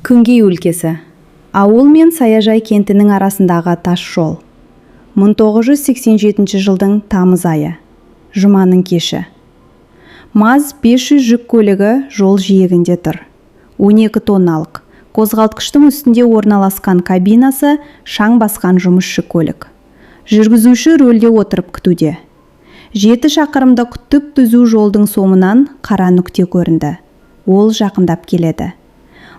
Күнгей өлкесі. Ауыл мен Саяжай кентінің арасындағы тас жол. 1987 жылдың тамыз айы. Жұманың кеші. МАЗ 500 жүк көлігі жол жиегінде тұр. 12 тонналық. Қозғалтқыштың үстінде орналасқан кабинасы шаң басқан жұмысшы көлік. Жүргізуші рөлде отырып күтуде. 7 шақырымдық түп-түзу жолдың соңынан қара нүкте көрінді. Ол жақындап келеді.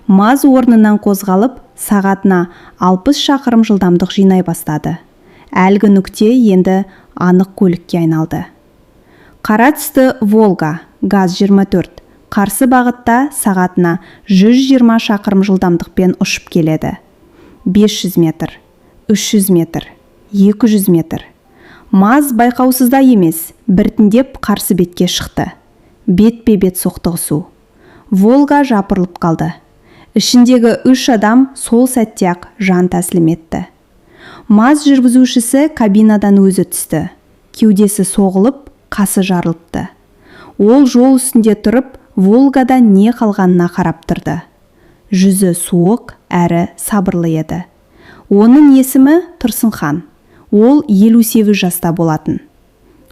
МАЗ орнынан қозғалып, сағатына 60 шақырым жылдамдық жинай бастады. Әлгі нүкте енді анық көлікке айналды. Қара түсті Волга, ГАЗ-24, қарсы бағытта сағатына 120 шақырым жылдамдықпен ұшып келеді. 500 метр, 300 метр, 200 метр. МАЗ байқаусызда емес, біртіндеп қарсы бетке шықты. Бетпе-бет соқтығысу. Волга жапырылып қалды. Ішіндегі 3 адам сол сәтте-ақ жан тәсілім етті. МАЗ жүргізушісі кабинадан өзі түсті. Кеудесі соғылып, қасы жарылыпты. Ол жол үстінде тұрып, Волгада не қалғанына қарап тұрды. Жүзі суық әрі сабырлы еді. Оның есімі Тұрсынхан. Ол 58 жаста болатын.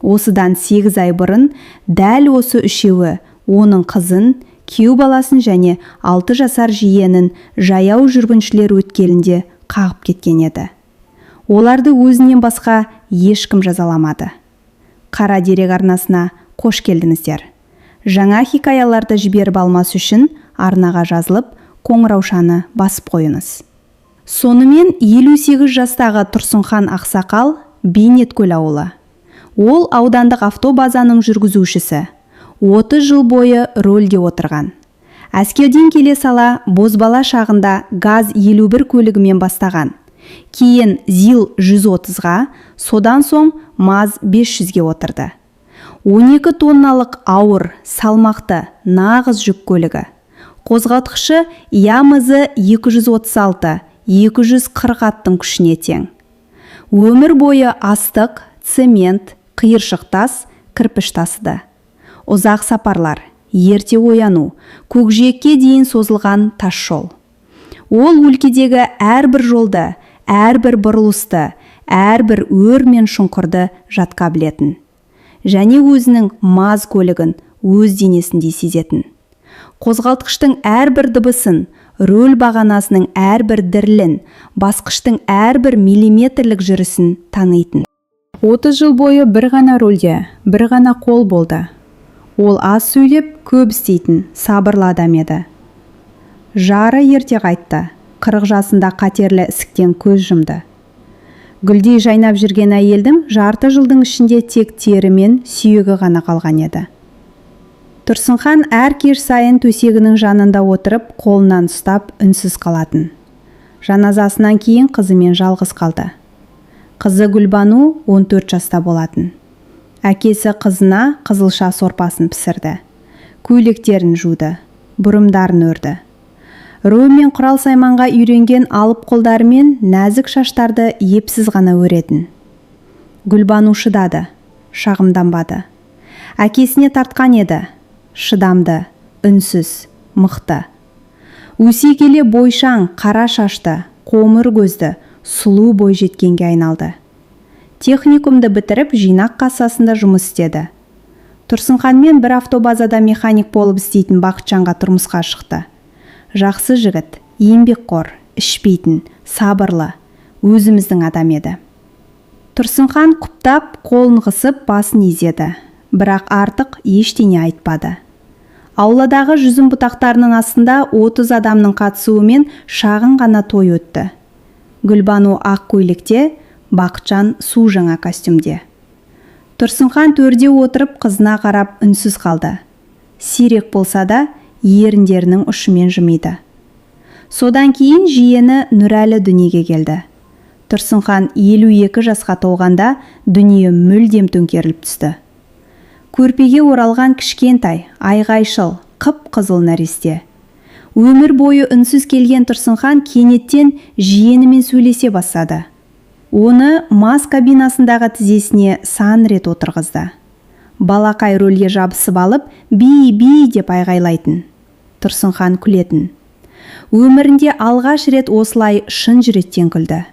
Осыдан 8 ай бұрын дәл осы үшеуі оның қызын, күйеу баласын және 6 жасар жиенін жаяу жүргіншілер өткелінде қағып кеткен еді. Оларды өзінен басқа ешкім жазаламады. Қара дерек арнасына қош келдіңіздер. Жаңа хикаяларды жіберіп алмас үшін арнаға жазылып, қоңыраушаны басып қойыңыз. Сонымен 58 жастағы Тұрсынхан Ақсақал Бейнеткөл ауылы. Ол аудандық автобазаның жүргізушісі. 30 жыл бойы рөлде отырған. Әскерден келе сала бозбала шағында ГАЗ-51 көлігімен бастаған. Кейін ЗИЛ-130-ға, содан соң МАЗ-500-ге отырды. 12 тонналық ауыр, салмақты, нағыз жүк көлігі. Қозғалтқышы ЯМЗ-236, 240 аттың күшіне тең. Өмір бойы астық, цемент, қиыршық тас, кірпіш тасыды. Ұзақ сапарлар, ерте ояну, көкжиекке дейін созылған тас жол. Ол өлкедегі әрбір жолды, әрбір бұрылысты, әрбір өр мен шұңқырды жатқа білетін. Және өзінің МАЗ көлігін өз денесінде сезетін. Қозғалтқыштың әрбір дыбысын, рөл бағанасының әрбір дірілін, басқыштың әрбір миллиметрлік жүрісін танитын. 30 жыл бойы бір ғана рөлде, бір ғана қол болды. Ол аз сөйлеп, көп істейтін, сабырлы адам еді. Жары ерте қайтты. 40 жасында қатерлі ісіктен көз жұмды. Гүлдей жайнап жүрген әйелдің жарты жылдың ішінде тек тері мен сүйегі ғана қалған еді. Тұрсынхан әр кеш сайын төсегінің жанында отырып, қолынан ұстап, үнсіз қалатын. Жаназасынан кейін қызымен жалғыз қалды. Қызы Гүлбану 14 жаста болатын. Әкесі қызына қызылша сорпасын пісірді. Көйлектерін жуды, бұрымдарын өрді. Рөл мен құрал сайманға үйренген алып қолдарымен нәзік шаштарды епсіз ғана өретін. Гүлбану шыдады, шағымданбады. Әкесіне тартқан еді, шыдамды, үнсіз, мықты. Өсе келе бойшаң, қара шашты, қоңыр көзді, сұлу бой жеткенге айналды. Техникумды бітіріп, жинақ кассасында жұмыс істеді. Тұрсынханмен бір автобазада механик болып істейтін Бақытжанға тұрмысқа шықты. Жақсы жігіт, еңбекқор, ішпейтін, сабырлы, өзіміздің адам еді. Тұрсынхан құптап, қолын қысып, басын изеді, бірақ артық ештеңе айтпады. Ауладағы жүзім бұтақтарының астында 30 адамның қатысуымен шағын ғана той өтті. Гүлбану ақ көйлекте, Бақытжан су жаңа костюмде. Тұрсынхан төрде отырып қызына қарап үнсіз қалды. Сирек болса да, еріндерінің ұшымен жымиды. Содан кейін жиені Нұрәлі дүниеге келді. Тұрсынхан 52 жасқа толғанда дүние мүлдем төңкеріліп түсті. Көрпеге оралған кішкентай, айғайшыл, қып-қызыл нәресте. Өмір бойы үнсіз келген Тұрсынхан кенеттен жиенімен сөйлесе бастады. Оны МАЗ кабинасындағы тізесіне сан рет отырғызды. Балақай рөлге жабысып алып, би деп айғайлайтын. Тұрсынхан күлетін. Өмірінде алғаш рет осылай шын жүректен күлді.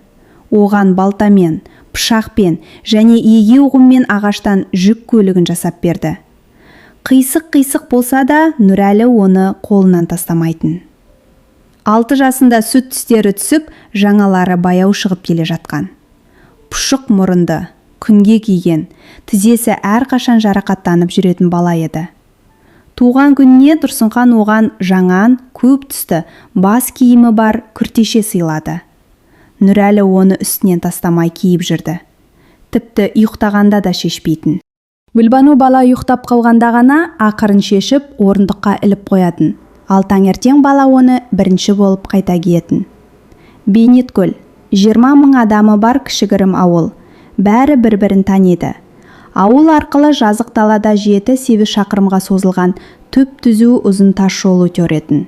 Оған балтамен, пышақпен және еге оғымен ағаштан жүк көлігін жасап берді. Қисық-қисық болса да Нұрәлі оны қолынан тастамайтын. 6 жасында сүт тістері түсіп, жаңалары баяу шығып келе жатқан. Пұшық мұрынды, күнге киген, тізесі әрқашан жарақаттанып жүретін бала еді. Туған күніне Тұрсынхан оған жаңан, көп түсті, бас киімі бар күртеше сыйлады. Нұрәлі оны үстінен тастамай киіп жүрді. Тіпті ұйықтағанда да шешпейтін. Гүлбану бала ұйықтап қалғанда ғана ақырын шешіп, орындыққа іліп қоятын. Ал таңертең бала оны бірінші болып қайта киетін. Бейнеткөл, 20 мың адамы бар кішігірім ауыл. Бәрі бір-бірін таниды. Ауыл арқылы жазық далада 7-8 шақырымға созылған түп-түзу ұзын тас жол өтетін.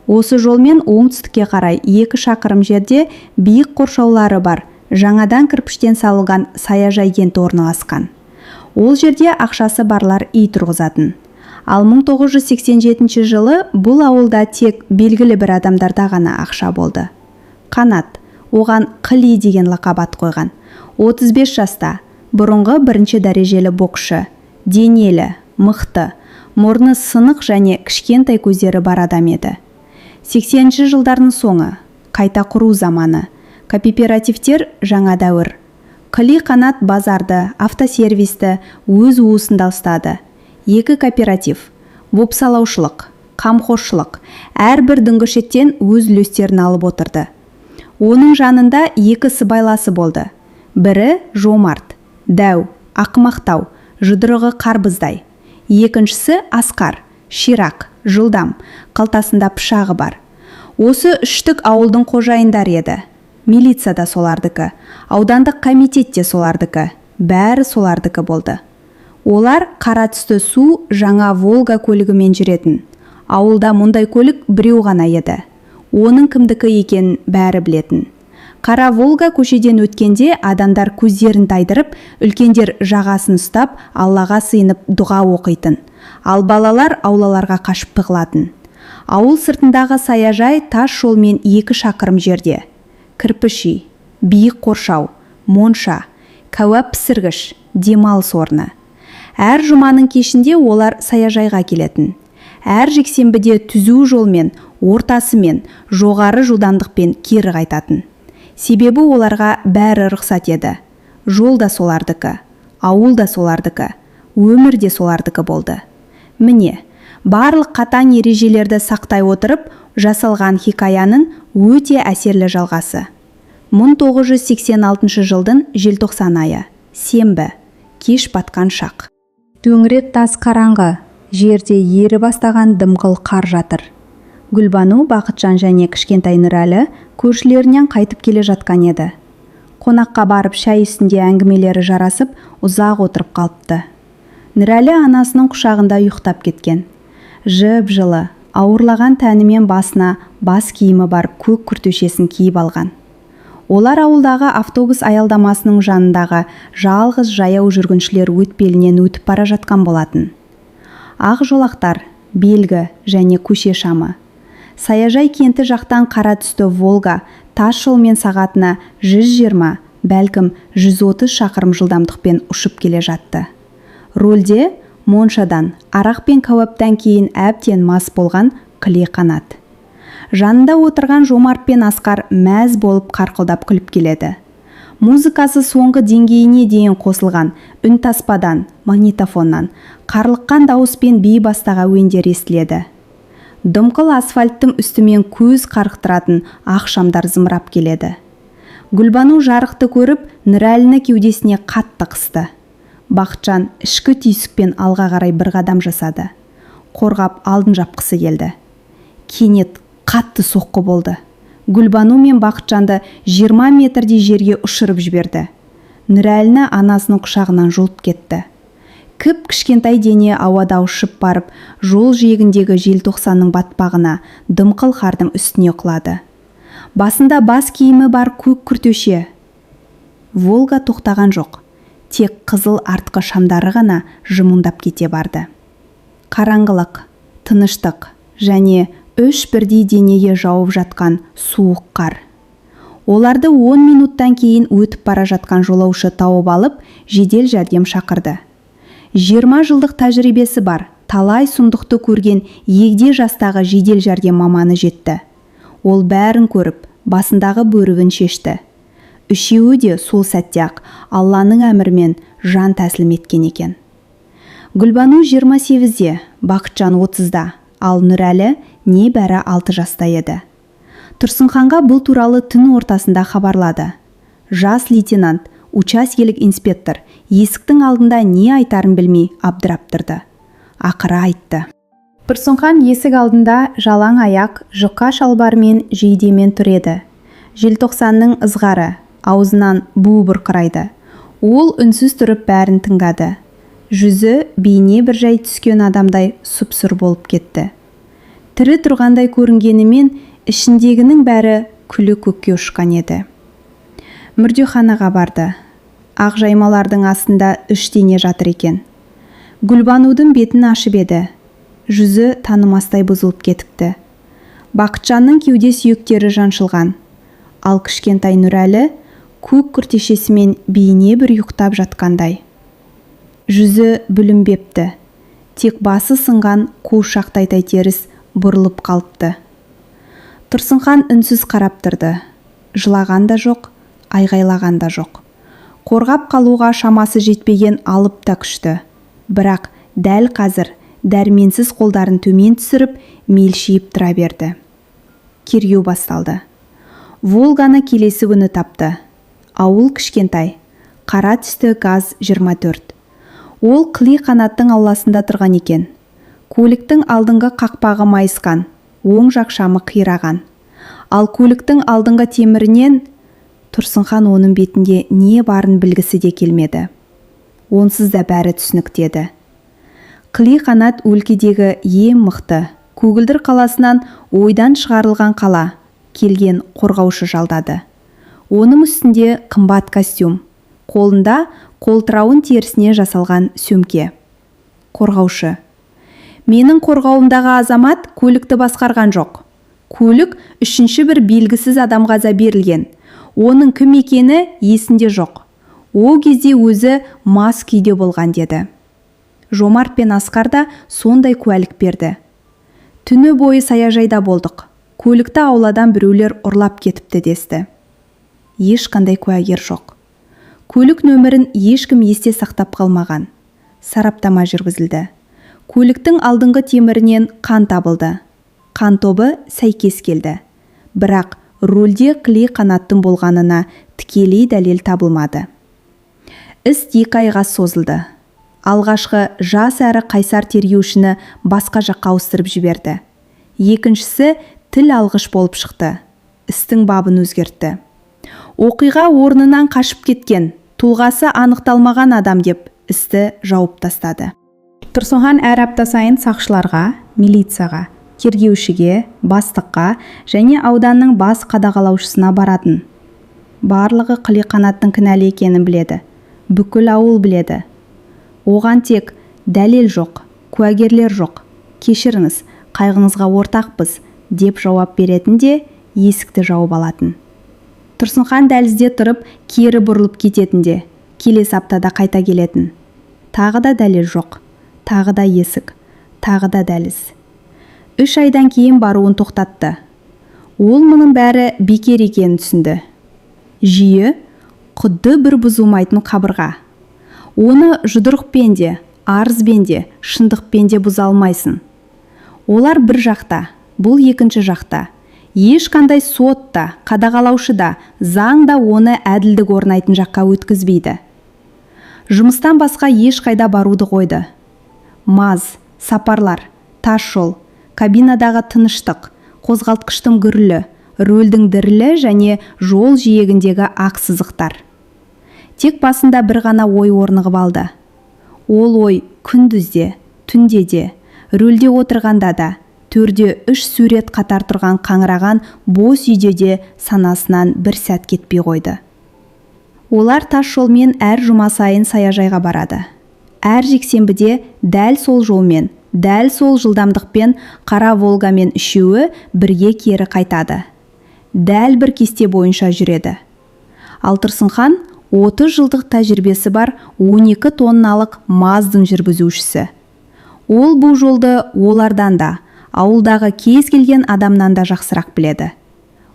Осы жолмен оңтүстікке қарай 2 шақырым жерде биік қоршаулары бар, жаңадан кірпіштен салынған саяжай кенті орналасқан. Ол жерде ақшасы барлар үй тұрғызатын. Ал 1987 жылы бұл ауылда тек белгілі бір адамдарда ғана ақша болды. Қанат, оған Қыли деген лақап қойған. 35 жаста, бұрынғы бірінші дәрежелі боксшы, денелі, мықты, мұрны сынық және кішкентай көздері бар адам еді. 80-ші жылдардың соңы, қайта құру заманы, кооперативтер жаңа дәуір. Қыли Қанат базарды, автосервисті өз уысында ұстады. 2 кооператив, бопсалаушылық, қамқоршылық, әрбір дүңгіршектен өз үлестерін алып отырды. Оның жанында 2 сыбайласы болды. Бірі Жомарт, дәу, ақымақтау, жұдырығы қарбыздай. Екіншісі Асқар, ширақ, жылдам, қалтасында пышағы бар. Осы үштік ауылдың қожайындары еді. Милиция да солардікі, аудандық комитет те солардікі, бәрі солардікі болды. Олар қара түсті су жаңа Волга көлігімен жүретін. Ауылда мұндай көлік біреу ғана еді. Оның кімдікі екенін бәрі білетін. Қара Волга көшеден өткенде адамдар көздерін тайдырып, үлкендер жағасын ұстап, Аллаға сыйынып дұға оқитын. Ал балалар аулаларға қашып тығылатын. Ауыл сыртындағы саяжай тас жолмен 2 шақырым жерде. Кірпіш үй, биік қоршау, монша, кәуап пісіргіш, демалыс орны. Әр жұманың кешінде олар саяжайға келетін. Әр жексенбіде түзу жолмен, ортасымен, жоғары жылдамдықпен кері қайтатын. Себебі оларға бәрі рұқсат еді. Жол да солардікі, ауыл да солардікі, өмір де солардікі болды. Міне, барлық қатаң ережелерді сақтай отырып, жасалған хикаяның өте әсерлі жалғасы. 1986 жылдың желтоқсан айы, сенбі, кеш батқан шақ. Төңірек тас қараңғы, жерде ері бастаған дымқыл қар жатыр. Гүлбану, Бақытжан және кішкентай Нұрәлі көршілерінен қайтып келе жатқан еді. Қонаққа барып шай үстінде әңгімелері жарасып, ұзақ отырып қалыпты. Нұрәлі анасының құшағында ұйықтап кеткен. Жып-жылы, ауырлаған тәнімен басына бас киімі бар көк күртешесін киіп алған. Олар ауылдағы автобус аялдамасының жанындағы жалғыз жаяу жүргіншілер өтпелінен өтіп бара жатқан болатын. Ақ жолақтар, белгі және көше шамы. Саяжай кенті жақтан қара түсті Волга тас жолмен сағатына 120, бәлкім 130 шақырым жылдамдықпен ұшып келе жатты. Рөлде моншадан, арақ пен кәуаптан кейін әбден мас болған Қыли Қанат. Жанында отырған Жомарт пен Асқар мәз болып қарқылдап күліп келеді. Музыкасы соңғы деңгейіне дейін қосылған, үн таспадан, магнитофоннан, қарлыққан дауыспен бей бастаға өндер естіледі. Дымқыл асфальттың үстімен көз қарықтыратын ақ шамдар зымырап келеді. Гүлбану жарықты көріп, Нұрәліні кеудесіне қатты қысты. Бақытжан ішкі түйсікпен алға қарай бір қадам жасады. Қорғап алдын жапқысы келді. Кенет қатты соққы болды. Гүлбану мен Бақытжанды 20 метрдей жерге ұшырып жіберді. Нұрәліні анасының құшағынан жұлып кетті. Кіп кішкентай дене ауада ұшып барып, жол жиегіндегі желтоқсанның батпағына, дымқыл қардың үстіне құлады. Басында бас киімі бар көк күртеше. Волга тоқтаған жоқ. Тек қызыл артқы шамдары ғана жымыңдап кете барды. Қараңғылық, тыныштық және үш бірдей денеге жауып жатқан суық қар. Оларды 10 минуттан кейін өтіп бара жатқан жолаушы тауып алып, жедел жәрдем шақырды. 20 жылдық тәжірибесі бар, талай сұмдықты көрген егде жастағы жедел жәрдем маманы жетті. Ол бәрін көріп, басындағы бөрігін шешті. Үшеуі де сол сәтте-ақ Алланың әмірімен жан тәсілім еткен екен. Гүлбану 28-де, Бақытжан 30-да, ал Нұрәлі небәрі 6 жаста еді. Тұрсынханға бұл туралы түн ортасында хабарлады. Жас лейтенант, учаскелік инспектор есіктің алдында не айтарын білмей абдырап тұрды. Ақыры айтты. Тұрсынхан есік алдында жалаң аяқ, жұқа шалбармен жейдемен тұр еді. Желтоқсанның ызғары аузынан бу бұрқырайды. Ол үнсіз тұрып бәрін тыңдады. Жүзі бейне бір жай түскен адамдай сұп-сұр болып кетті. Тірі тұрғандай көрінгенімен ішіндегінің бәрі күлі көкке ұшқан еді. Мүрдеханаға барды. Ақ жаймалардың астында 3 дене жатыр екен. Гүлбанудың бетін ашып еді. Жүзі танымастай бұзылып кетіпті. Бақытжанның кеуде сүйектері жаншылған. Ал кішкентай Нұрәлі көк күртешесімен бейне бір ұйықтап жатқандай. Жүзі бүлінбепті. Тек басы сынған қуыршақтай теріс бұрылып қалыпты. Тұрсынхан үнсіз қарап тұрды. Жылаған да жоқ, айғайлаған да жоқ. Қорғап қалуға шамасы жетпеген алып та күшті. Бірақ дәл қазір дәрменсіз қолдарын төмен түсіріп, мелшиіп тұра берді. Кергеу басталды. Волганы келесі күні тапты. Ауыл кішкентай, қара түсті ГАЗ 24. Ол қыли қанаттың ауласында тұрған екен. Көліктің алдыңғы қақпағы майысқан, оң жақ шамы қираған. Ал көліктің алдыңғы темірінен Тұрсынхан оның бетінде не барын білгісі де келмеді. Онсыз да бәрі түсініктеді. Қыли қанат өлкедегі ең мықты, Көгілдір қаласынан ойдан шығарылған қала, келген қорғаушы жалдады. Оның үстінде қымбат костюм, қолында қолтырауын терісіне жасалған сөмке. Қорғаушы: менің қорғауымдағы азамат көлікті басқарған жоқ. Көлік үшінші бір белгісіз адамға берілген. Оның кім екені есінде жоқ. Ол кезде өзі мас күйде болған деді. Жомарт пен Асқар да сондай куәлік берді. Түні бойы саяжайда болдық. Көлікті ауладан біреулер ұрлап кетіпті десті. Ешқандай куәгер жоқ. Көлік нөмірін ешкім есте сақтап қалмаған. Сараптама жүргізілді. Көліктің алдыңғы темірінен қан табылды. Қан тобы сәйкес келді. Бірақ рөлде қыли қанаттың болғанына тікелей дәлел табылмады. Іс 2 айға созылды. Алғашқы жас әрі қайсар тергеушіні басқа жаққа ауыстырып жіберді. Екіншісі тіл алғыш болып шықты. Істің бабын өзгертті. Оқиға орнынан қашып кеткен, тұлғасы анықталмаған адам деп істі жауып тастады. Тұрсынхан әр апта сайын сақшыларға, милицияға, тергеушіге, бастыққа және ауданның бас қадағалаушысына баратын. Барлығы қыли қанаттың кінәлі екенін біледі. Бүкіл ауыл біледі. Оған тек дәлел жоқ, куәгерлер жоқ. Кешіріңіз, қайғыңызға ортақпыз деп жауап беретін де есікті жауып алатын. Тұрсынхан дәлізде тұрып, кері бұрылып кететінде, келесі аптада қайта келетін. Тағы да дәлел жоқ, тағы да есік, тағы да дәліз. 3 айдан кейін баруын тоқтатты. Ол мұның бәрі бекер екенін түсінді. Жүйе құдды бір бұзылмайтын қабырға. Оны жұдырықпен де, арызбен де, шындықпен де бұза алмайсың. Олар бір жақта, бұл екінші жақта. Ешқандай сот та, қадағалаушы да, заң да оны әділдік орнайтын жаққа өткізбейді. Жұмыстан басқа ешқайда баруды қойды. Маз, сапарлар, тас жол, кабинадағы тыныштық, қозғалтқыштың гүрілі, рөлдің дірілі және жол жиегіндегі ақ сызықтар. Тек басында бір ғана ой орнығып алды. Ол ой күндізде, түнде де, рөлде отырғанда да, төрде 3 сурет қатар тұрған қаңыраған бос үйде де санасынан бір сәт кетпей қойды. Олар тас жолмен әр жұма сайын саяжайға барады. Әр жексенбіде дәл сол жолмен, Дәл сол жылдамдықпен қара Волгамен үшеуі бірге кері қайтады. Дәл бір кесте бойынша жүреді. Ал Тұрсынхан 30 жылдық тәжірибесі бар 12 тонналық МАЗдың жүргізушісі. Ол бұл жолды олардан да, ауылдағы кез келген адамнан да жақсырақ біледі.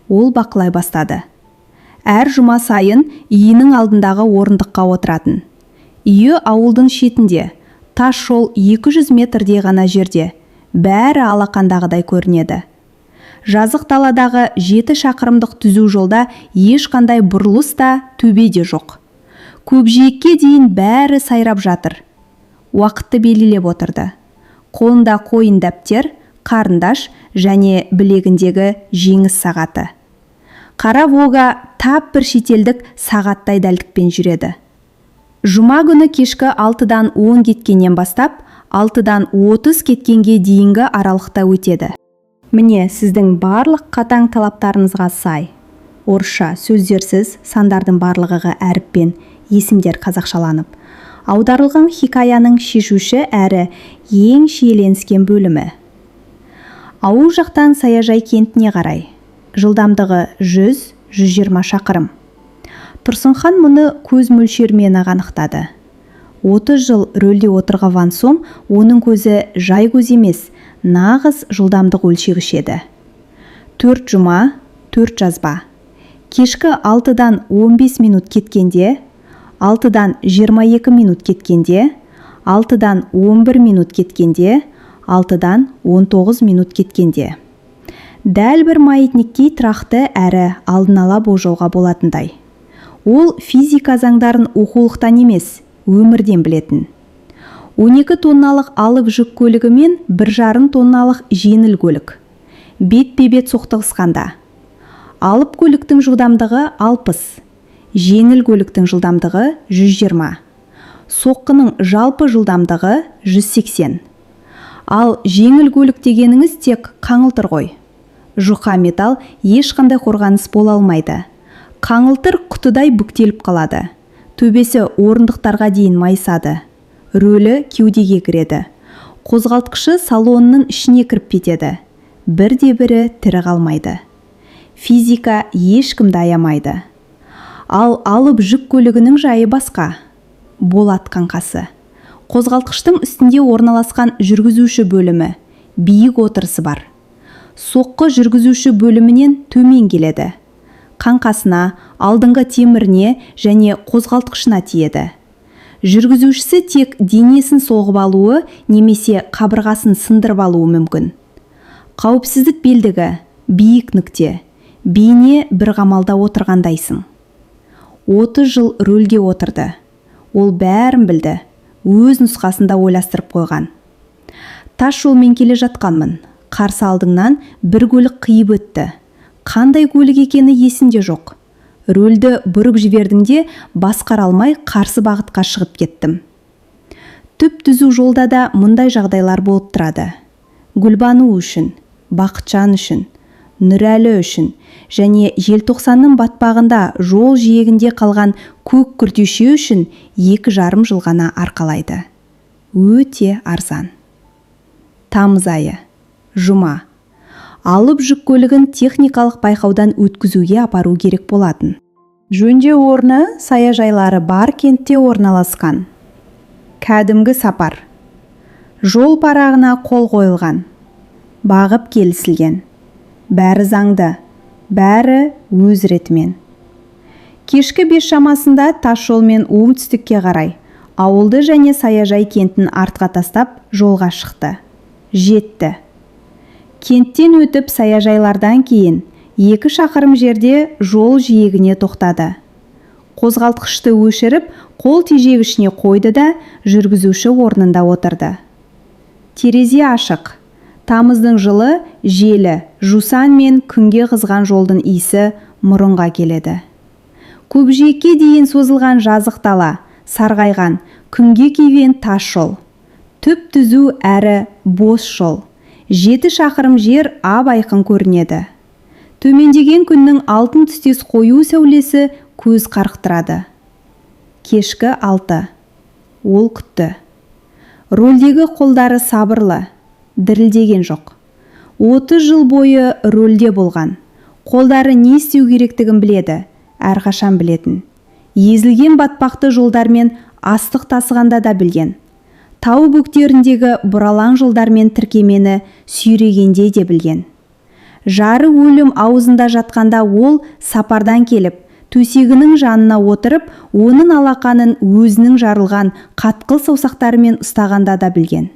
Ол бақылай бастады. Әр жұма сайын үйінің алдындағы орындыққа отыратын. Үйі ауылдың шетінде, тас жол 200 метрдей ғана жерде, бәрі алақандағыдай көрінеді. Жазық даладағы 7 шақырымдық түзу жолда ешқандай бұрылыс та төбе де жоқ. Көкжиекке дейін бәрі сайрап жатыр. Уақытты белгілеп отырды. Қолында қойын дәптер, қарындаш және білегіндегі жеңіс сағаты. Қара Волга тап бір шетелдік сағаттай дәлдікпен жүреді. Жұма күні кешкі 6-дан 10 кеткеннен бастап, 6-дан 30 кеткенге дейінгі аралықта өтеді. Міне сіздің барлық қатаң талаптарыңызға сай. Орысша сөздерсіз сандардың барлығы әріппен есімдер қазақшаланып. Аударылған хикаяның шешуші әрі ең шиеленіскен бөлімі. Ауыл жақтан Саяжай кентіне қарай. Жылдамдығы 100-120 шақырым. Тұрсынхан мұны көз мөлшермен анықтады. 30 жыл рөлде отырған соң оның көзі жай көз емес, нағыз жылдамдық өлшегіш еді. 4 жұма, 4 жазба. Кешкі 6-дан 15 минут кеткенде, 6-дан 22 минут кеткенде, 6-дан 11 минут кеткенде, 6-дан 19 минут кеткенде. Дәл бір маятникке тұрақты әрі алдын ала болжауға болатындай. Ол физика заңдарын оқулықтан емес, өмірден білетін. 12 тонналық алып жүк көлігі мен 1,5 тонналық жеңіл көлік. Бет-бе-бет соқтығысқанда. Алып көліктің жылдамдығы 60, жеңіл көліктің жылдамдығы 120. Соққының жалпы жылдамдығы 180. Ал жеңіл көлік дегеніңіз тек қаңылтыр ғой. Жұқа металл ешқандай қорғаныс бола алмайды. Қаңылтыр құтыдай бүктеліп қалады. Төбесі орындықтарға дейін майысады. Рөлі кеудеге кіреді. Қозғалтқышы салонның ішіне кіріп кетеді. Бірде-бірі тірі қалмайды. Физика ешкімді аямайды. Ал алып жүк көлігінің жайы басқа. Болат қаңқасы. Қозғалтқыштың үстінде орналасқан жүргізуші бөлімі. Биік отырысы бар. Соққы жүргізуші бөлімінен төмен келеді. Қаңқасына, алдыңғы теміріне және қозғалтқышына тиеді. Жүргізушісі тек денесін соғып алуы немесе қабырғасын сындырып алуы мүмкін. Қауіпсіздік белдігі, биік нүкте, бейне бір қамалда отырғандайсың. 30 жыл рөлге отырды. Ол бәрін білді, өз нұсқасында ойластырып қойған. Тас жолмен келе жатқанмын. Қарсы алдыңнан бір көлік қиып өтті. Қандай көлік екені есінде жоқ. Рөлді бұрып жібердіңде басқара алмай қарсы бағытқа шығып кеттім. Түп-түзу жолда да мұндай жағдайлар болып тұрады. Гүлбану үшін, Бақытжан үшін, Нұрәлі үшін және желтоқсанның батпағында жол жиегінде қалған көк күртеше үшін 2,5 жыл ғана арқалайды. Өте арзан. Тамыз айы. Жұма. Алып жүк көлігін техникалық байқаудан өткізуге апару керек болатын. Жөндеу орны саяжайлары бар кентте орналасқан. Кәдімгі сапар. Жол парағына қол қойылған. Бағып келісілген. Бәрі заңды, бәрі өз ретімен. Кешкі 5 шамасында тас жолмен оңтүстікке қарай, ауылды және Саяжай кентін артқа тастап жолға шықты. Жетті. Кенттен өтіп саяжайлардан кейін 2 шақырым жерде жол жиегіне тоқтады. Қозғалтқышты өшіріп, қол тежегішіне қойды да жүргізуші орнында отырды. Терезе ашық. Тамыздың жылы желі, жусан мен күнге қызған жолдың иісі мұрынға келеді. Көкжиекке дейін созылған жазық дала, сарғайған, күнге күйген тас жол. Түп-түзу әрі бос жол. 7 шақырым жер ап-айқын көрінеді. Төмендеген күннің алтын түстес қою сәулесі көз қарықтырады. Кешкі 6. Ол күтті. Рөлдегі қолдары сабырлы, дірілдеген жоқ. 30 жыл бойы рөлде болған. Қолдары не істеу керектігін біледі, әрқашан білетін. Езілген батпақты жолдармен астық тасығанда да білген. Тау бөктеріндегі бұралаң жолдармен тіркемені сүйрегенде де білген. Жары өлім аузында жатқанда ол сапардан келіп, төсегінің жанына отырып, оның алақанын өзінің жарылған қатқыл саусақтарымен ұстағанда да білген.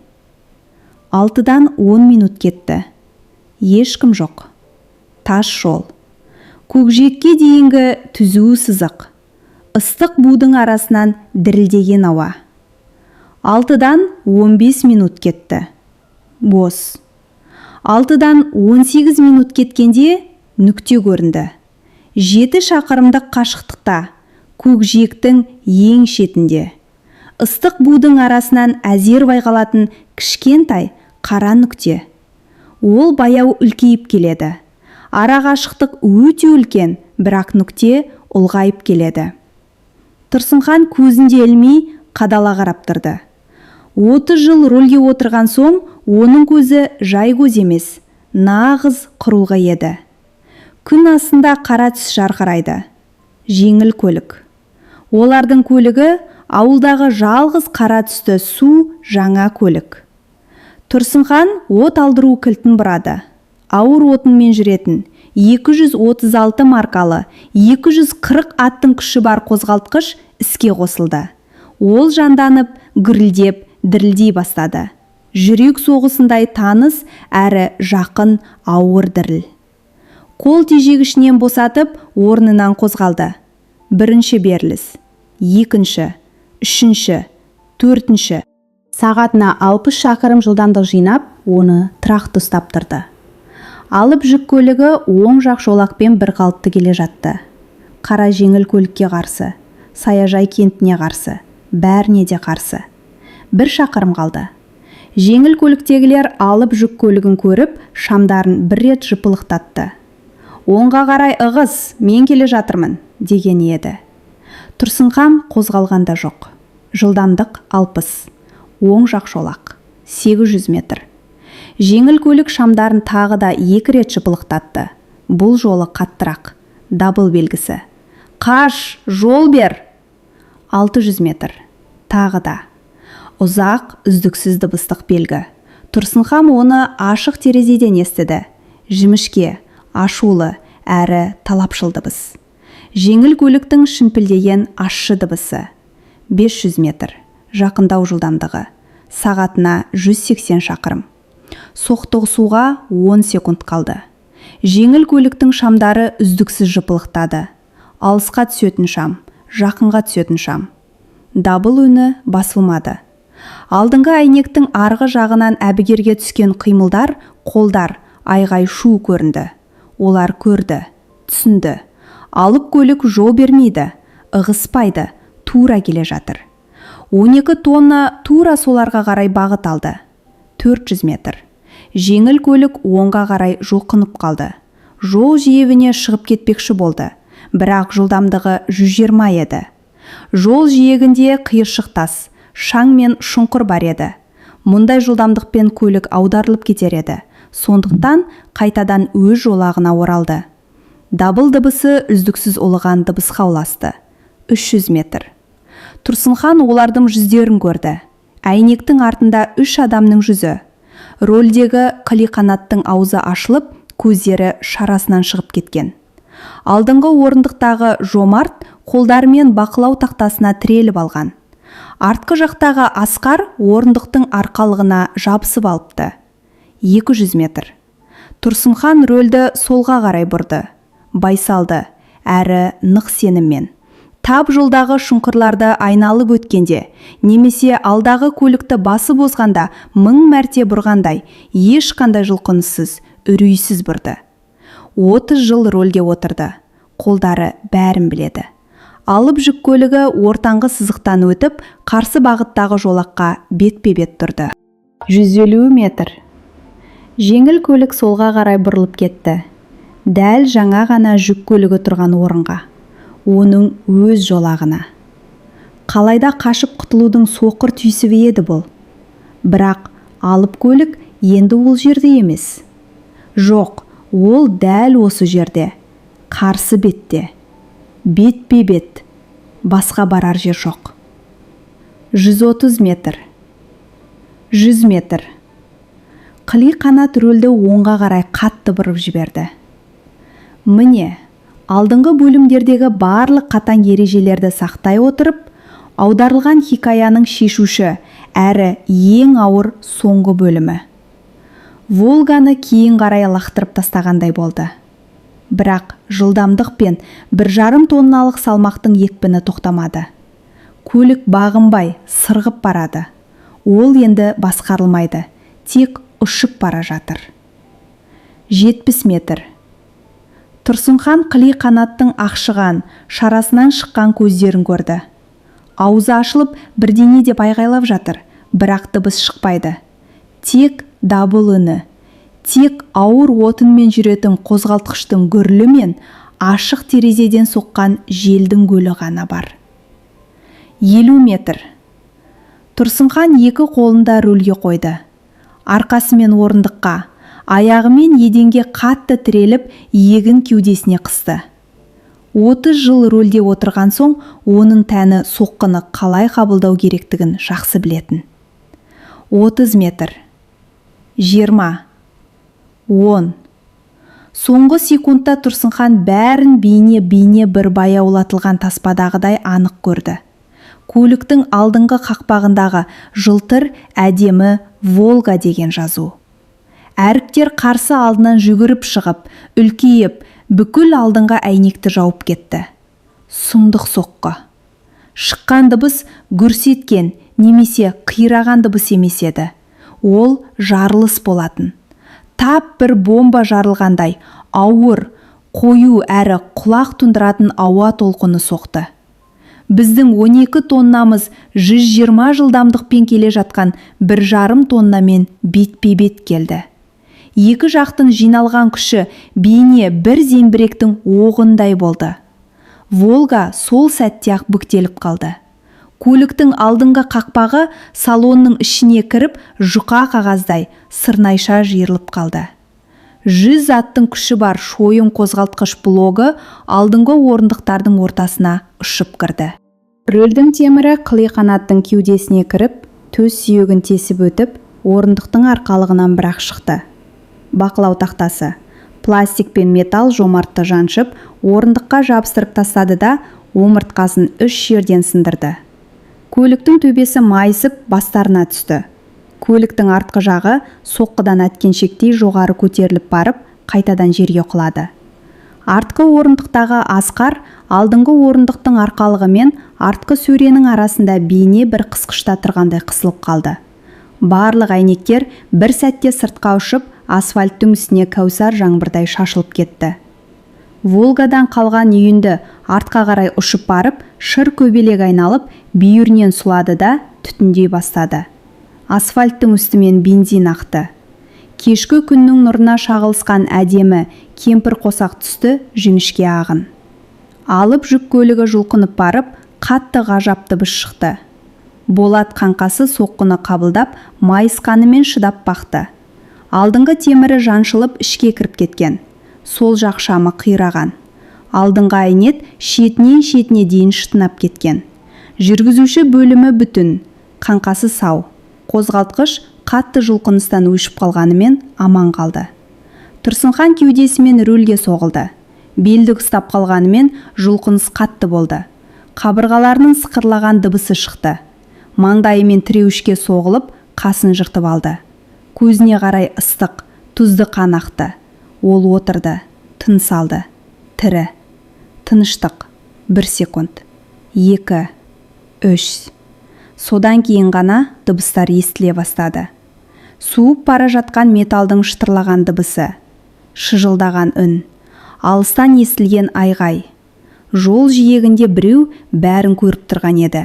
6-дан 10 минут кетті. Ешкім жоқ. Тас жол. Көкжиекке дейінгі түзу сызық. Ыстық будың арасынан дірілдеген ауа. 6-дан 15 минут кетті. Бос. 6-дан 18 минут кеткенде нүкте көрінді. 7 шақырымдық қашықтықта, көкжиектің ең шетінде. Ыстық будың арасынан әзер байқалатын кішкентай қара нүкте. Ол баяу үлкейіп келеді. Ара қашықтық өте үлкен, бірақ нүкте ұлғайып келеді. Тұрсынхан көзінде ілмей қадала қарап тұрды. 30 жыл рөлге отырған соң, оның көзі жай көз емес, нағыз құрылғы еді. Күн астында қара түс жарқырайды. Жеңіл көлік. Олардың көлігі ауылдағы жалғыз қара түсті су жаңа көлік. Тұрсынхан от алдыру кілтін бұрады. Ауыр отынмен жүретін 236 маркалы 240 аттың күші бар қозғалтқыш іске қосылды. Ол жанданып, гүрілдеп, дірілдей бастады. Жүрек соғысындай таныс әрі жақын ауыр діріл. Қол тежегішінен босатып, орнынан қозғалды. Бірінші беріліс, екінші, үшінші, төртінші. Сағатына 60 шақырым жылдамдық жинап, оны тұрақты ұстап тұрды. Алып жүк көлігі оң жақ жолақпен бір қалыпты келе жатты. Қара жеңіл көлікке қарсы, саяжай кентіне қарсы, бәріне де қарсы. 1 шақырым қалды. Жеңіл көліктегілер алып жүк көлігін көріп, шамдарын бір рет жыпылықтатты. Оңға қарай ығыз, мен келе жатырмын, деген еді. Тұрсынхан қозғалғанда жоқ. Жылдамдық 60. Оң жақ жолақ. 800 метр. Жеңіл көлік шамдарын тағы да 2 рет жыпылықтатты. Бұл жолы қаттырақ. Дабыл белгісі. Қаш, жол бер! 600 метр. Тағы да. Ұзақ, үздіксіз дыбыстық белгі. Тұрсынхан оны ашық терезеден естіді. Жімішке, ашулы, әрі талапшыл дыбыс. Жеңіл көліктің шімпілдеген ащы дыбысы. 500 метр. Жақындау жылдамдығы. Сағатына 180 шақырым. Соқтығысуға 10 секунд қалды. Жеңіл көліктің шамдары үздіксіз жыпылықтады. Алысқа түсетін шам, жақынға түсетін шам. Дабыл үні басылмады. Алдыңғы әйнектің арғы жағынан әбігерге түскен қимылдар, қолдар, айғай шу көрінді. Олар көрді, түсінді. Алып көлік жол бермейді, ығыспайды, тура келе жатыр. 12 тонна тура соларға қарай бағыт алды. 400 метр. Жеңіл көлік оңға қарай жұлқынып қалды. Жол жиегіне шығып кетпекші болды, бірақ жылдамдығы 120 еді. Жол жиегінде қиыршық тас, шаң мен шұңқыр бар еді. Мұндай жылдамдықпен көлік аударылып кетер еді. Сондықтан қайтадан өз жолағына оралды. Дабыл дыбысы үздіксіз ұлыған дыбысқа ұласты. 300 метр. Тұрсынхан олардың жүздерін көрді. Әйнектің артында 3 адамның жүзі. Рөлдегі қылиқанаттың аузы ашылып, көздері шарасынан шығып кеткен. Алдыңғы орындықтағы Жомарт қолдарымен бақылау тақтасына тіреліп алған. Артқы жақтағы Асқар орындықтың арқалығына жабысып алыпты. 200 метр. Тұрсынхан рөлді солға қарай бұрды. Байсалды, әрі нық сеніммен. Тап жолдағы шұңқырларды айналып өткенде, немесе алдағы көлікті басып озғанда 1000 мәрте бұрғандай, ешқандай жұлқыныссыз, үрейсіз бұрды. 30 жыл рөлге отырды. Қолдары бәрін біледі. Алып жүк көлігі ортаңғы сызықтан өтіп, қарсы бағыттағы жолаққа бетпе-бет тұрды. 150 метр. Жеңіл көлік солға қарай бұрылып кетті. Дәл жаңа ғана жүк көлігі тұрған орынға. Оның өз жолағына. Қалайда қашып құтылудың соқыр түйсігі еді бұл. Бірақ алып көлік енді ол жерде емес. Жоқ, ол дәл осы жерде, қарсы бетте, бетпе-бет, басқа барар жер жоқ. 130 метр, 100 метр. Қыли қанат рөлді оңға қарай қатты бұрып жіберді. Міне, алдыңғы бөлімдердегі барлық қатаң ережелерді сақтай отырып, аударылған хикаяның шешуші әрі ең ауыр соңғы бөлімі. Волганы кейін қарай лақтырып тастағандай болды. Бірақ жылдамдық пен 1,5 тонналық салмақтың екпіні тоқтамады. Көлік бағынбай, сырғып барады. Ол енді басқарылмайды, тек ұшып бара жатыр. 70 метр. Тұрсынхан қыли қанаттың ақшыған, шарасынан шыққан көздерін көрді. Аузы ашылып, бірдеңе деп айғайлап жатыр, бірақ дыбыс шықпайды. Тек дабыл үні, тек ауыр отынмен жүретін қозғалтқыштың гүрілі мен ашық терезеден соққан желдің гүлі ғана бар. 50 метр. Тұрсынхан екі қолында рөлге қойды. Арқасымен орындыққа, аяғымен еденге қатты тіреліп, иегін кеудесіне қысты. 30 жыл рөлде отырған соң, оның тәні соққыны қалай қабылдау керектігін жақсы білетін. 30 метр. 20. 10. Соңғы секундта Тұрсынхан бәрін бейне бір баяулатылған таспадағыдай анық көрді. Көліктің алдыңғы қақпағындағы жылтыр әдемі Волга деген жазу. Әріптер қарсы алдынан жүгіріп шығып, үлкейіп, бүкіл алдыңға әйнекті жауып кетті. Сұмдық соққы. Шыққан дыбыс гүрсеткен немесе қираған дыбыс емес еді. Ол жарылыс болатын. Тап бір бомба жарылғандай, ауыр, қою әрі құлақ тұндыратын ауа толқыны соқты. Біздің 12 тоннамыз 120 жылдамдықпен келе жатқан 1,5 тоннамен бетпе-бет келді. Екі жақтың жиналған күші бейне бір зеңбіректің оғындай болды. Волга сол сәтте-ақ бүктеліп қалды. Көліктің алдыңғы қақпағы салонның ішіне кіріп, жұқа қағаздай сырнайша жиырылып қалды. 100 аттың күші бар шойын қозғалтқыш блогы алдыңғы орындықтардың ортасына ұшып кірді. Рөлдің темірі қыли қанаттың кеудесіне кіріп, төс сүйегін тесіп өтіп, орындықтың арқалығынан бірақ шықты. Бақылау тақтасы, пластик пен металл жомартты жаншып, орындыққа жабыстырып тастады да, омыртқасын 3 жерден сындырды. Көліктің төбесі майысып бастарына түсті. Көліктің артқы жағы соққыдан әткеншектей жоғары көтеріліп барып, қайтадан жерге құлады. Артқы орындықтағы Асқар алдыңғы орындықтың арқалығы мен артқы сөренің арасында бейне бір қысқышта тұрғандай қысылып қалды. Барлық әйнектер бір сәтте сыртқа ұшып, асфальттың үстіне кәусар жаңбырдай шашылып кетті. Волгадан қалған үйінді артқа қарай ұшып барып, шыр көбелек айналып, бүйірінен сұлады да түтіндей бастады. Асфальттың үстімен бензин ақты. Кешкі күннің нұрына шағылысқан әдемі кемпір қосақ түсті жіңішке ағын. Алып жүк көлігі жұлқынып барып, қатты ғажап дыбыс шықты. Болат қаңқасы соққыны қабылдап, майысқанымен шыдап бақты. Алдыңғы темірі жаншылып ішке кіріп кеткен. Сол жақ шамы қираған. Алдыңғы әйнек шетіне дейін шытынап кеткен. Жүргізуші бөлімі бүтін, қаңқасы сау. Қозғалтқыш қатты жұлқыныстан өшіп қалғанымен аман қалды. Тұрсынхан кеудесімен рөлге соғылды. Белдік ұстап қалғанымен жұлқыныс қатты болды. Қабырғаларының сықырлаған дыбысы шықты. Маңдайымен тіреуішке соғылып, қасын жыртып алды. Көзіне қарай ыстық, тұзды қан ақты. Ол отырды, тыныс алды. Тірі. Тыныштық. 1 секунд. 2, 3. Содан кейін ғана дыбыстар естіле бастады. Суып бара жатқан металдың шытырлаған дыбысы, шыжылдаған үн, алыстан естілген айғай. Жол жиегінде біреу бәрін көріп тұрған еді.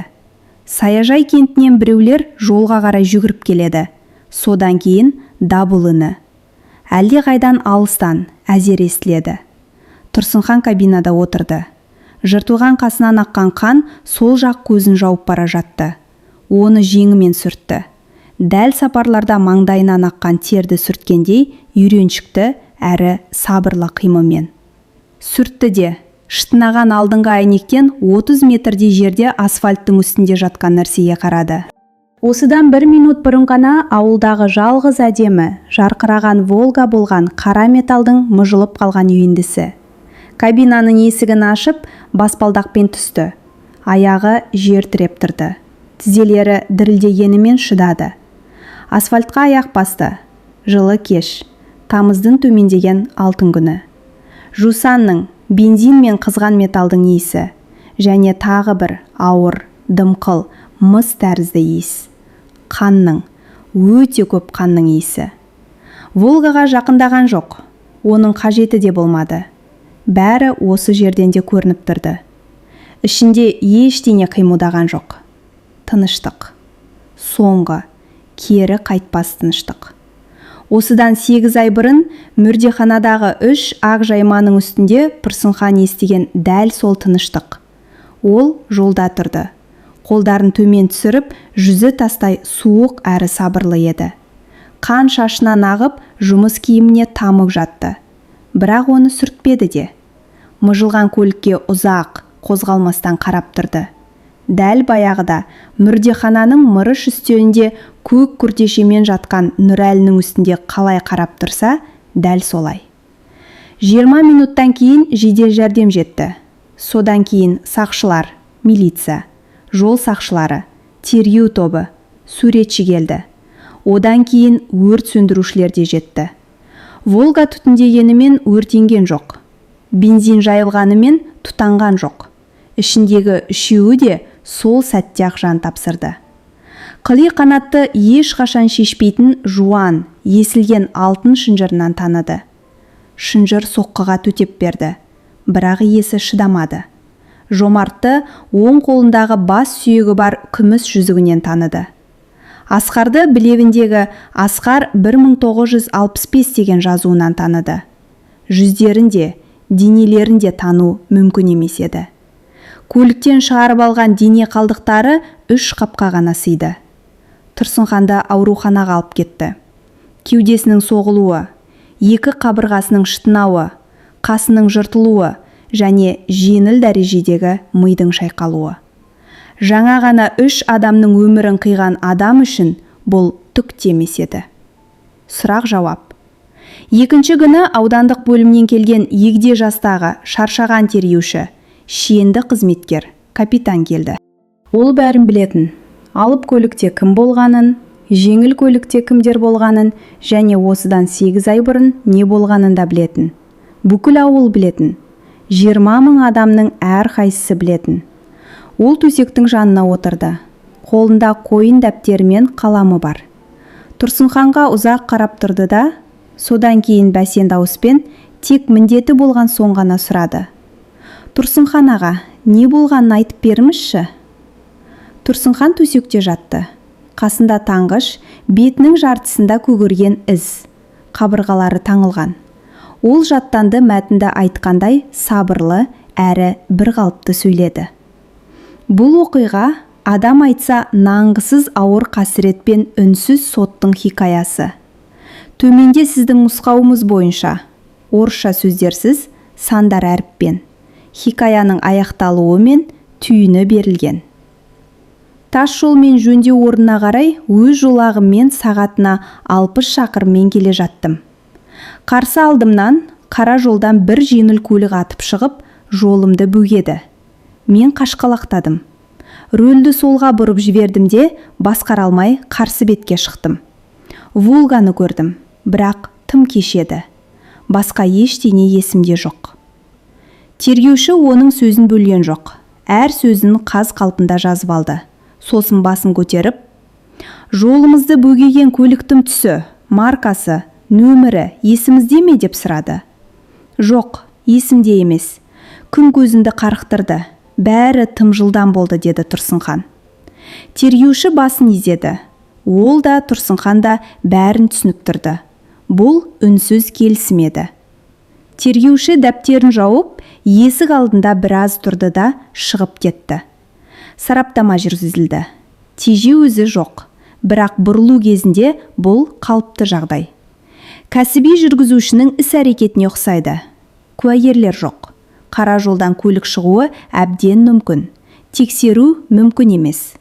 Саяжай кентінен біреулер жолға қарай жүгіріп келеді. Содан кейін дабыл үні. Әлде қайдан алыстан әзер естіледі. Тұрсынхан кабинада отырды. Жыртылған қасынан аққан қан сол жақ көзін жауып бара жатты. Оны жеңімен сүртті. дәл сапарларда маңдайынан аққан терді сүрткендей үйреншікті әрі сабырлы қимылмен. Сүртті де, шытынаған алдыңғы әйнектен 30 метрдей жерде асфальттың үстінде жатқан нәрсеге қарады. Осыдан 1 минут бұрын ғана ауылдағы жалғыз әдемі, жарқыраған Волга болған қара металдың мұжылып қалған үйіндісі. Кабинаның есігін ашып, баспалдақпен түсті. Аяғы жер тіреп тұрды. Тізелері дірілдегенімен шыдады. Асфальтқа аяқ басты. Жылы кеш. Тамыздың төмендеген алтын күні. Жусанның, бензин мен қызған металдың иісі. Және тағы бір ауыр, дымқыл, мыс тәрізді иіс. Қанның, өте көп қанның иісі. Волгаға жақындаған жоқ. Оның қажеті де болмады. Бәрі осы жерден де көрініп тұрды. Ішінде ештеңе қимылдаған жоқ. Тыныштық. Соңғы, кері қайтпас тыныштық. Осыдан 8 ай бұрын мүрдеханадағы 3 ақ жайманың үстінде Тұрсынхан естіген дәл сол тыныштық. Ол жолда тұрды. Қолдарын төмен түсіріп, жүзі тастай суық әрі сабырлы еді. Қан шашынан ағып, жұмыс киіміне тамып жатты. Бірақ оны сүртпеді де. Мұжылған көлікке ұзақ, қозғалмастан қарап тұрды. Дәл баяғыда мүрдехананың мырыш үстелінде көк күртешемен жатқан Нұрәлінің үстінде қалай қарап тұрса, дәл солай. 20 минуттан кейін жедел жәрдем жетті. Содан кейін сақшылар, милиция, жол сақшылары, тергеу тобы, суретші келді. Одан кейін өрт сөндірушілер де жетті. Волга түтіндегенімен өртенген жоқ. Бензин жайылғанымен тұтанған жоқ. Ішіндегі үшеуі де сол сәтте-ақ жан тапсырды. Қыли қанатты ешқашан шешпейтін жуан, есілген алтын шынжырынан таныды. Шынжыр соққыға төтеп берді, бірақ иесі шыдамады. Жомартты оң қолындағы бас сүйегі бар күміс жүзігінен таныды. Асқарды білегіндегі Асқар 1965 деген жазуынан таныды. Жүздерінде, денелерінде тану мүмкін емес еді. Көліктен шығарып алған дене қалдықтары 3 қапқа ғана сыйды. Тұрсынханды ауруханаға алып кетті. Кеудесінің соғылуы, 2 қабырғасының шытынауы, қасының жыртылуы және жеңіл дәрежедегі мидың шайқалуы. Жаңа ғана 3 адамның өмірін қиған адам үшін бұл түк темес еді. Сұрақ жауап. Екінші күні аудандық бөлімнен келген егде жастағы шаршаған тергеуші, шенді қызметкер, капитан келді. Ол бәрін білетін. Алып көлікте кім болғанын, жеңіл көлікте кімдер болғанын және осыдан 8 ай бұрын не болғанын да білетін. Бүкіл ауыл білетін. 20 мың адамның әр қайсысы білетін. Ол төсектің жанына отырды. Қолында қойын дәптері мен қаламы бар. Тұрсынханға ұзақ қарап тұрды да, содан кейін бәсен дауыспен тек міндеті болған соң ғана сұрады. Тұрсынхан аға, не болғанын айтып беріңізші? Тұрсынхан төсекте жатты. Қасында таңғыш, бетінің жартысында көгерген із. Қабырғалары таңылған. Ол жаттанды мәтінді айтқандай сабырлы әрі бір қалыпты сөйледі. Бұл оқиға адам айтса наңғысыз ауыр қасіретпен үнсіз соттың хикаясы. Төменде сіздің нұсқауыңыз бойынша, орысша сөздерсіз, сандар әріппен. Хикаяның аяқталуы мен түйіні берілген. Тас жолмен жөндеу орнына қарай өз жолағыммен сағатына 60 шақырыммен келе жаттым. Қарсы алдымнан қара жолдан бір жеңіл көлік атып шығып, жолымды бөгеді. Мен қашқалақтадым. Рөлді солға бұрып жібердім де, басқара алмай қарсы бетке шықтым. Волганы көрдім, бірақ тым кешеді. Басқа ештеңе есімде жоқ. Тергеуші оның сөзін бөлген жоқ. Әр сөзін қаз қалпында жазып алды. Сосын басын көтеріп, жолымызды бөгеген көліктің түсі, маркасы, нөмірі есімізде ме деп сұрады. Жоқ, есімде емес. Күн көзінді қарықтырды. Бәрі тым жылдан болды, деді Тұрсынхан. Тергеуші басын изеді. Ол да Тұрсынхан да бәрін түсініп тұрды. Бұл үнсіз келісім еді. Тергеуші дәптерін жауып, есік алдында біраз тұрды да шығып кетті. Сараптама жүргізілді. Тежеу өзі жоқ. бірақ бұрылу кезінде бұл қалыпты жағдай. Кәсіби жүргізушінің іс-әрекетіне ұқсайды. Куәгерлер жоқ. Қара жолдан көлік шығуы әбден мүмкін. Тексеру мүмкін емес.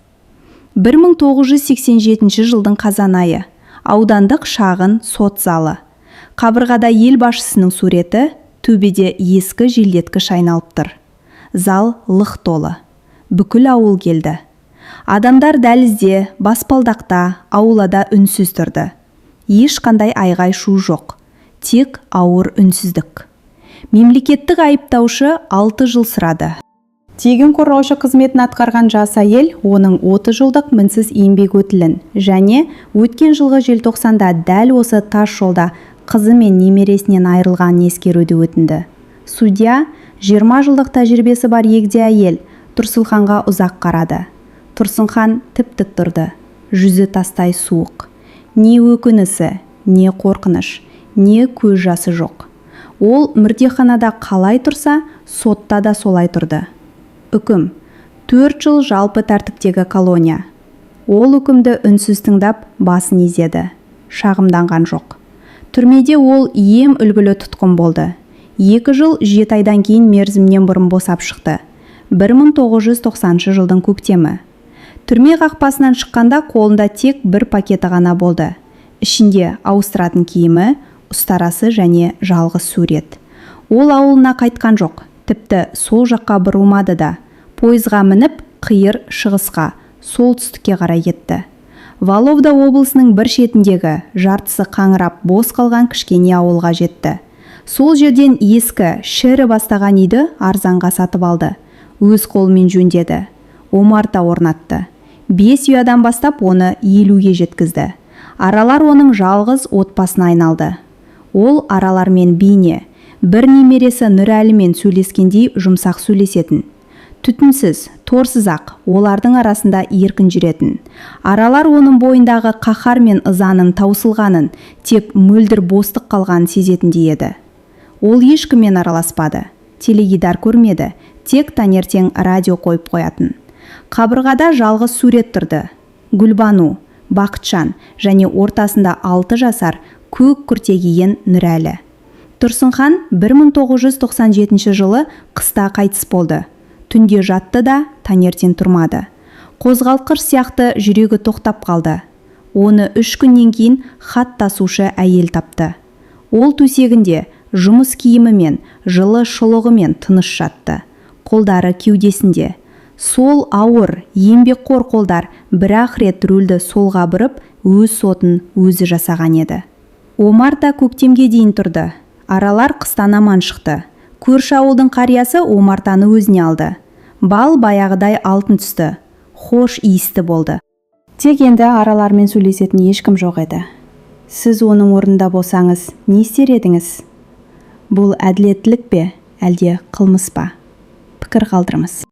1987 жылдың қазан айы. Аудандық шағын сот залы. Қабырғада елбасшысының суреті, төбеде ескі желдеткіш айналып тұр. Зал лық толы. Бүкіл ауыл келді. Адамдар дәлізде, баспалдақта, аулада үнсіз тұрды. Ешқандай айғай-шу жоқ. Тек ауыр үнсіздік. Мемлекеттік айыптаушы 6 жыл сұрады. Тегін қорғаушы қызметін атқарған жас әйел оның 30 жылдық мінсіз еңбек өтілін және өткен жылғы желтоқсанда дәл осы тас жолда қызы мен немересінен айырылғанын ескеруді өтінді. Судья 20 жылдық тәжірибесі бар егде әйел Тұрсынханға ұзақ қарады. Тұрсынхан тіп-тік тұрды. Жүзі тастай суық. Не өкінісі, не қорқыныш, не көз жасы жоқ. Ол мүрдеханада қалай тұрса, сотта да солай тұрды. Үкім 4 жыл жалпы тәртіптегі колония. Ол үкімді үнсіз тыңдап басын изеді. Шағымданған жоқ. Түрмеде ол ем үлгілі тұтқын болды. 2 жыл 7 айдан кейін мерзімнен бұрын босап шықты. 1990 жылдың көктемі. Түрме қақпасынан шыққанда қолында тек бір пакеті ғана болды. Ішінде ауыстыратын киімі, ұстарасы және жалғыз сурет. Ол ауылына қайтқан жоқ. Тіпті сол жаққа бұрылмады да. Пойызға мініп, қиыр шығысқа, солтүстікке қарай кетті. Вологда облысының бір шетіндегі жартысы қаңырап бос қалған кішкене ауылға жетті. Сол жерден ескі, шірі бастаған үйді арзанға сатып алды. Өз қолымен жөндеді. Омарта орнатты. 5 ұядан бастап оны 50-ге жеткізді. Аралар оның жалғыз отбасына айналды. Ол аралармен бейне, бір немересі Нұрәлімен сөйлескендей жұмсақ сөйлесетін. Түтінсіз, торсыз ақ, олардың арасында еркін жүретін. Аралар оның бойындағы қаһар мен ызаның таусылғанын, тек мөлдір бостық қалғанын сезетіндей еді. Ол ешкіммен араласпады. Теледидар көрмеді, тек таңертең радио қойып қоятын. Қабырғада жалғыз сурет тұрды. Гүлбану, Бақытжан және ортасында 6 жасар көк күрте киген Нұрәлі. Тұрсынхан 1997 жылы қыста қайтыс болды. Түнде жатты да таңертең тұрмады. Қозғалтқыш сияқты жүрегі тоқтап қалды. Оны 3 күннен кейін хат тасушы әйел тапты. Ол төсегінде жұмыс киімімен, жылы шұлығымен тыныш жатты. Қолдары кеудесінде. Сол ауыр, еңбекқор қолдар бір-ақ рет рөлді солға бұрып, өз сотын өзі жасаған еді. Омарта көктемге дейін тұрды. Аралар қыстан аман шықты. Көрші ауылдың қариясы Омартаны өзіне алды. Бал баяғыдай алтын түсті. Хош иісті болды. Тек енді аралармен сөйлесетін ешкім жоқ еді. Сіз оның орнында болсаңыз, не істер едіңіз? Бұл әділеттілік пе, әлде қылмыс па? Пікір қалдырыңыз.